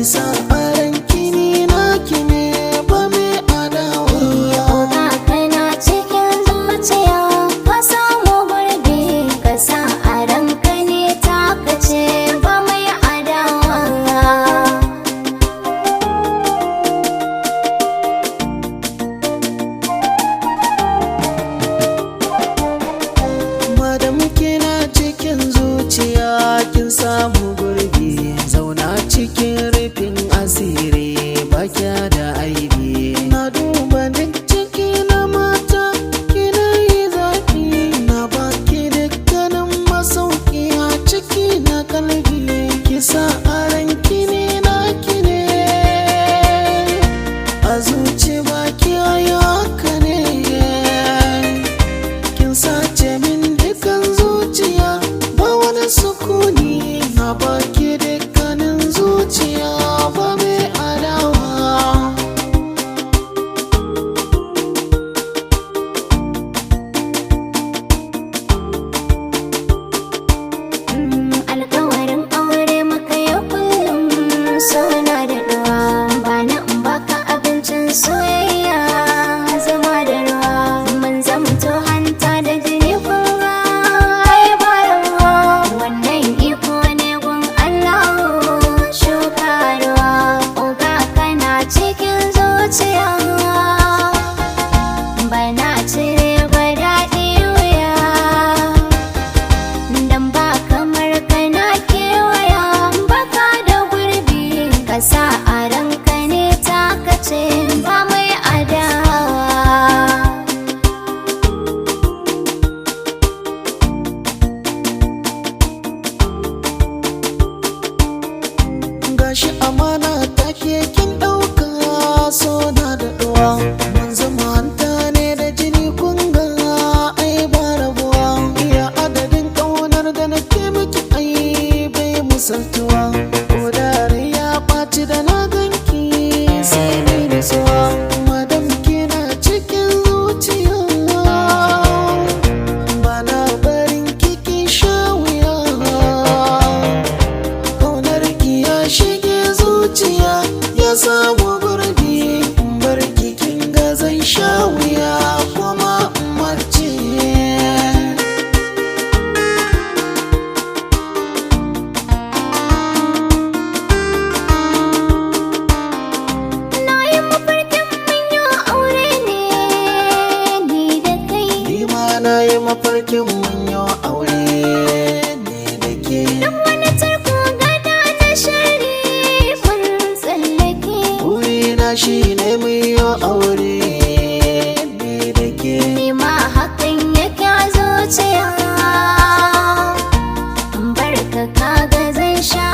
sa farin kini na kine ba mai adawa. Oga kana cikin zuciya ka samu gurbi ka sa a ranka ne taka ce ba mai adawa. Madam kina cikin zuciya kin samu gurbi, zauna cikin rufin asiri ba kya da aibi. Na duba duk ciki na mata kina yi zafi, na baki dukkanin masauki a ciki na kalbi. Kisa a ranki ne na kine, a zuci baki ayi haka ne. Kin sace min dukan zuciya ba wani sukuni, na baki dukkanin zuciya ba mai adawa. Alkawarin aure maka yau kullum suna da ruwa ba na in baka abincin soyayya zama da ruwa. Mun zamto hanta da jini kuma ai ba ruwa, wannan iko ne gun Allah shuka ruwa. Oga kana cikin zuciya bana cire ba daɗi wuya, dan ba kamar kana kewaya baka da gurbi ka sa a ranka ne taka ce ba mai adawa. Gashi amana take kin ɗauka, so na da ɗuwa. Mun zama hanta ne da jini kun ga ai ba rabuwa. Iya adadin ƙaunar da nake miki ai bai misaltuwa. Ko da rai ya ɓaci da na ganki sai ni nutsuwa. Madam kina cikin zuciya bana barin kiki sha wuya. Ƙaunar ki ya shige zuciya ya samu gurbi, in bar kin ga zan sha wuya kuma in marce. Na yi mafarkin mun yi aure ne ni da kai, Ni ma na yi mafarkin mun yi aure ne da ke. duk wani tarko gada na shari mun tsallake. Burina shi ne mun yi aure ne da ke. Ni ma hakan yake a zuciya, barka kaga zan sha